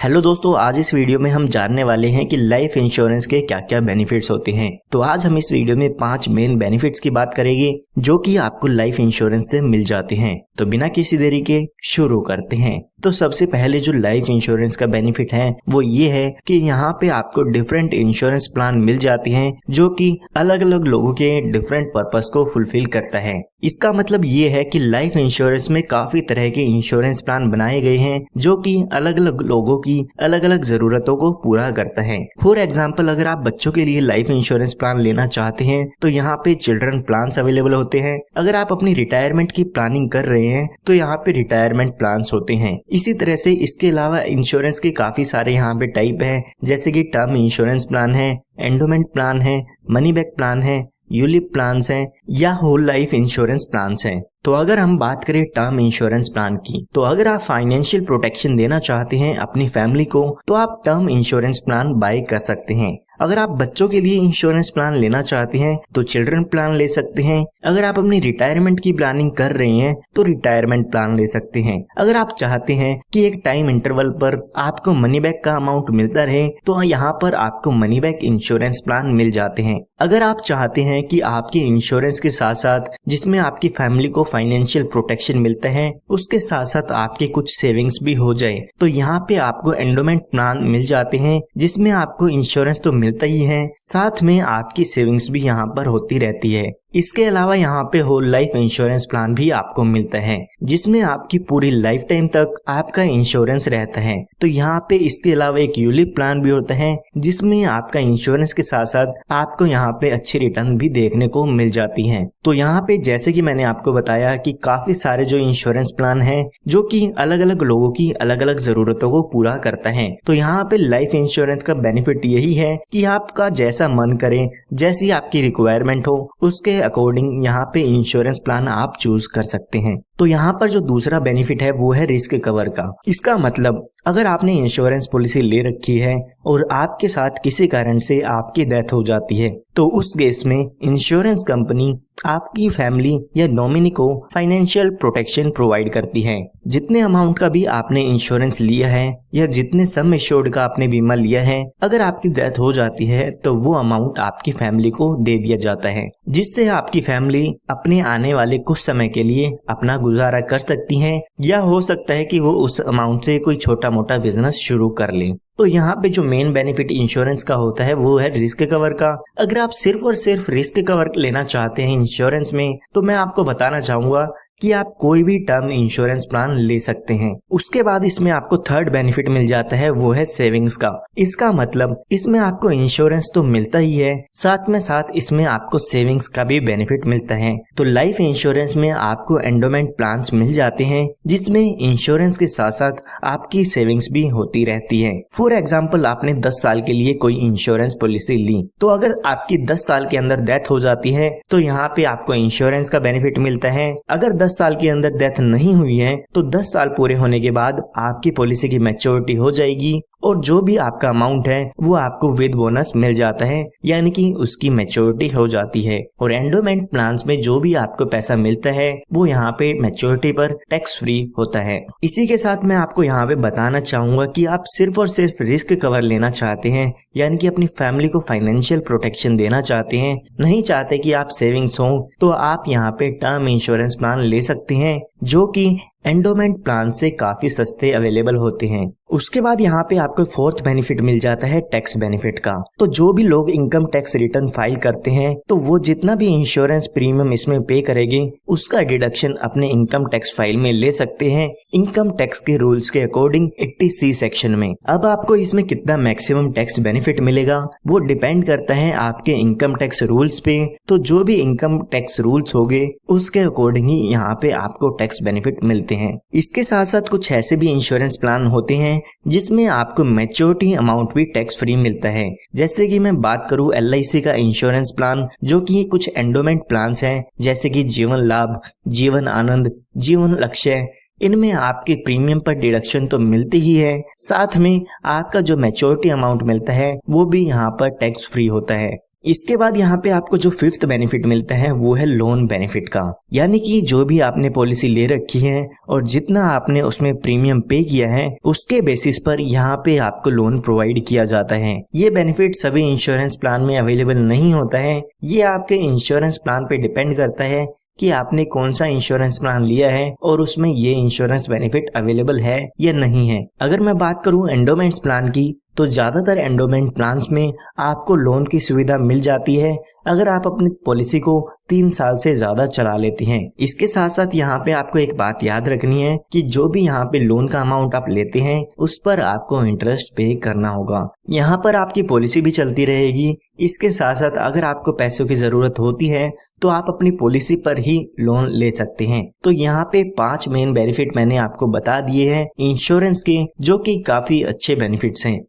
Hello दोस्तों, आज इस वीडियो में हम जानने वाले हैं कि लाइफ इंश्योरेंस के क्या क्या बेनिफिट्स होते हैं। तो आज हम इस वीडियो में 5 मेन बेनिफिट्स की बात करेंगे जो कि आपको लाइफ इंश्योरेंस से मिल जाते हैं। तो बिना किसी देरी के शुरू करते हैं। तो सबसे पहले जो लाइफ इंश्योरेंस का बेनिफिट है वो ये है कि यहाँ पे आपको डिफरेंट इंश्योरेंस प्लान मिल जाते हैं जो कि अलग अलग लोगों के डिफरेंट पर्पस को फुलफिल करता है। इसका मतलब ये है कि लाइफ इंश्योरेंस में काफी तरह के इंश्योरेंस प्लान बनाए गए हैं जो कि अलग अलग लोगों की अलग अलग जरूरतों को पूरा करता है। फॉर एग्जाम्पल, अगर आप बच्चों के लिए लाइफ इंश्योरेंस प्लान लेना चाहते हैं तो यहाँ पे चिल्ड्रन प्लान्स अवेलेबल होते हैं। अगर आप अपनी रिटायरमेंट की प्लानिंग कर रहे हैं तो यहाँ पे रिटायरमेंट प्लान्स होते हैं। इसी तरह से इसके अलावा इंश्योरेंस के काफी सारे यहाँ पे टाइप हैं, जैसे कि टर्म इंश्योरेंस प्लान है, एंडोमेंट प्लान है, मनी बैक प्लान है, यूलिप प्लान्स हैं या होल लाइफ इंश्योरेंस प्लान्स हैं। तो अगर हम बात करें टर्म इंश्योरेंस प्लान की, तो अगर आप फाइनेंशियल प्रोटेक्शन देना चाहते हैं अपनी फैमिली को तो आप टर्म इंश्योरेंस प्लान बाय कर सकते हैं। अगर आप बच्चों के लिए इंश्योरेंस प्लान लेना चाहते हैं तो चिल्ड्रन प्लान ले सकते हैं। अगर आप अपनी रिटायरमेंट की प्लानिंग कर रहे हैं तो रिटायरमेंट प्लान ले सकते हैं। अगर आप चाहते हैं कि एक टाइम इंटरवल पर आपको मनी बैक का अमाउंट मिलता रहे तो यहाँ पर आपको मनी बैक इंश्योरेंस प्लान मिल जाते हैं। अगर आप चाहते हैं कि आपके इंश्योरेंस के साथ साथ जिसमें आपकी फैमिली को फाइनेंशियल प्रोटेक्शन मिलता है उसके साथ साथ आपके कुछ सेविंग्स भी हो जाए तो यहाँ पे आपको एंडोमेंट प्लान मिल जाते हैं जिसमें आपको इंश्योरेंस तो मिलता ही है, साथ में आपकी सेविंग्स भी यहाँ पर होती रहती है। इसके अलावा यहाँ पे होल लाइफ इंश्योरेंस प्लान भी आपको मिलता है जिसमें आपकी पूरी लाइफ टाइम तक आपका इंश्योरेंस रहता है। तो यहाँ पे इसके अलावा एक यूलिप प्लान भी होता है जिसमें आपका इंश्योरेंस के साथ साथ आपको यहाँ पे अच्छी रिटर्न भी देखने को मिल जाती है। तो यहाँ पे जैसे कि मैंने आपको बताया कि काफी सारे जो इंश्योरेंस प्लान है जो कि अलग अलग लोगों की अलग अलग जरूरतों को पूरा करता है। तो यहाँ पे लाइफ इंश्योरेंस का बेनिफिट यही है कि आपका जैसा मन करे, जैसी आपकी रिक्वायरमेंट हो उसके अकॉर्डिंग यहाँ पे इंश्योरेंस प्लान आप चूज कर सकते हैं। तो यहाँ पर जो दूसरा बेनिफिट है वो है रिस्क कवर का। इसका मतलब अगर आपने इंश्योरेंस पॉलिसी ले रखी है और आपके साथ किसी कारण से आपकी डेथ हो जाती है तो उस केस में इंश्योरेंस कंपनी आपकी फैमिली या नॉमिनी को फाइनेंशियल प्रोटेक्शन प्रोवाइड करती है। जितने अमाउंट का भी आपने इंश्योरेंस लिया है या जितने सम एश्योर्ड का आपने बीमा लिया है, अगर आपकी डेथ हो जाती है तो वो अमाउंट आपकी फैमिली को दे दिया जाता है जिससे आपकी फैमिली अपने आने वाले कुछ समय के लिए अपना गुजारा कर सकती है या हो सकता है कि वो उस अमाउंट से कोई छोटा मोटा बिजनेस शुरू कर ले। तो यहाँ पे जो मेन बेनिफिट इंश्योरेंस का होता है वो है रिस्क कवर का। अगर आप सिर्फ और सिर्फ रिस्क कवर लेना चाहते हैं इंश्योरेंस में तो मैं आपको बताना चाहूंगा कि आप कोई भी टर्म इंश्योरेंस प्लान ले सकते हैं। उसके बाद इसमें आपको थर्ड बेनिफिट मिल जाता है वो है सेविंग्स का। इसका मतलब इसमें आपको इंश्योरेंस तो मिलता ही है, साथ में साथ इसमें आपको सेविंग्स का भी बेनिफिट मिलता है। तो लाइफ इंश्योरेंस में आपको एंडोमेंट प्लान्स मिल जाते हैं जिसमें इंश्योरेंस के साथ साथ आपकी सेविंग्स भी होती रहती है। फॉर एग्जाम्पल, आपने 10 साल के लिए कोई इंश्योरेंस पॉलिसी ली तो अगर आपकी 10 साल के अंदर डेथ हो जाती है तो यहाँ पे आपको इंश्योरेंस का बेनिफिट मिलता है। अगर 10 साल के अंदर डेथ नहीं हुई है तो 10 साल पूरे होने के बाद आपकी पॉलिसी की मैच्योरिटी हो जाएगी और जो भी आपका अमाउंट है वो आपको विद बोनस मिल जाता है, यानी कि उसकी मैच्योरिटी हो जाती है। और एंडोमेंट प्लान्स में जो भी आपको पैसा मिलता है वो यहाँ पे मैच्योरिटी पर टैक्स फ्री होता है। इसी के साथ मैं आपको यहाँ पे बताना चाहूंगा कि आप सिर्फ और सिर्फ रिस्क कवर लेना चाहते हैं, यानी कि अपनी फैमिली को फाइनेंशियल प्रोटेक्शन देना चाहते हैं, नहीं चाहते कि आप सेविंग्स हो, तो आप यहाँ पे टर्म इंश्योरेंस प्लान ले सकते हैं जो कि एंडोमेंट प्लान से काफी सस्ते अवेलेबल होते हैं। उसके बाद यहाँ पे आपको फोर्थ बेनिफिट मिल जाता है टैक्स बेनिफिट का। तो जो भी लोग इनकम टैक्स रिटर्न फाइल करते हैं तो वो जितना भी इंश्योरेंस प्रीमियम इसमें पे करेंगे उसका डिडक्शन अपने इनकम टैक्स फाइल में ले सकते हैं इनकम टैक्स के रूल्स के अकॉर्डिंग 80C सेक्शन में। अब आपको इसमें कितना मैक्सिमम टैक्स बेनिफिट मिलेगा वो डिपेंड करता है आपके इनकम टैक्स रूल्स पे। तो जो भी इनकम टैक्स रूल्स होंगे उसके अकॉर्डिंग ही यहाँ पे आपको टैक्स बेनिफिट मिलते हैं। इसके साथ साथ कुछ ऐसे भी इंश्योरेंस प्लान होते हैं जिसमें आपको मैच्योरिटी अमाउंट भी टैक्स फ्री मिलता है। जैसे कि मैं बात करूं LIC का इंश्योरेंस प्लान जो कि कुछ एंडोमेंट प्लान्स हैं जैसे कि जीवन लाभ, जीवन आनंद, जीवन लक्ष्य। इनमें आपके प्रीमियम पर डिडक्शन तो मिलती ही है, साथ में आपका जो मैच्योरिटी अमाउंट मिलता है वो भी यहाँ पर टैक्स फ्री होता है। इसके बाद यहाँ पे आपको जो फिफ्थ बेनिफिट मिलता है वो है लोन बेनिफिट का, यानी कि जो भी आपने पॉलिसी ले रखी है और जितना आपने उसमें प्रीमियम पे किया है उसके बेसिस पर यहाँ पे आपको लोन प्रोवाइड किया जाता है। ये बेनिफिट सभी इंश्योरेंस प्लान में अवेलेबल नहीं होता है, ये आपके इंश्योरेंस प्लान पे डिपेंड करता है कि आपने कौन सा इंश्योरेंस प्लान लिया है और उसमें ये इंश्योरेंस बेनिफिट अवेलेबल है या नहीं है। अगर मैं बात करूं एंडोमेंट्स प्लान की, तो ज्यादातर एंडोमेंट प्लान्स में आपको लोन की सुविधा मिल जाती है अगर आप अपनी पॉलिसी को 3 साल से ज्यादा चला लेते हैं। इसके साथ साथ यहाँ पे आपको एक बात याद रखनी है कि जो भी यहाँ पे लोन का अमाउंट आप लेते हैं उस पर आपको इंटरेस्ट पे करना होगा। यहाँ पर आपकी पॉलिसी भी चलती रहेगी। इसके साथ साथ अगर आपको पैसों की जरूरत होती है तो आप अपनी पॉलिसी पर ही लोन ले सकते हैं। तो यहाँ पे 5 मेन बेनिफिट मैंने आपको बता दिए हैं इंश्योरेंस के, जो कि काफी अच्छे बेनिफिट्स हैं।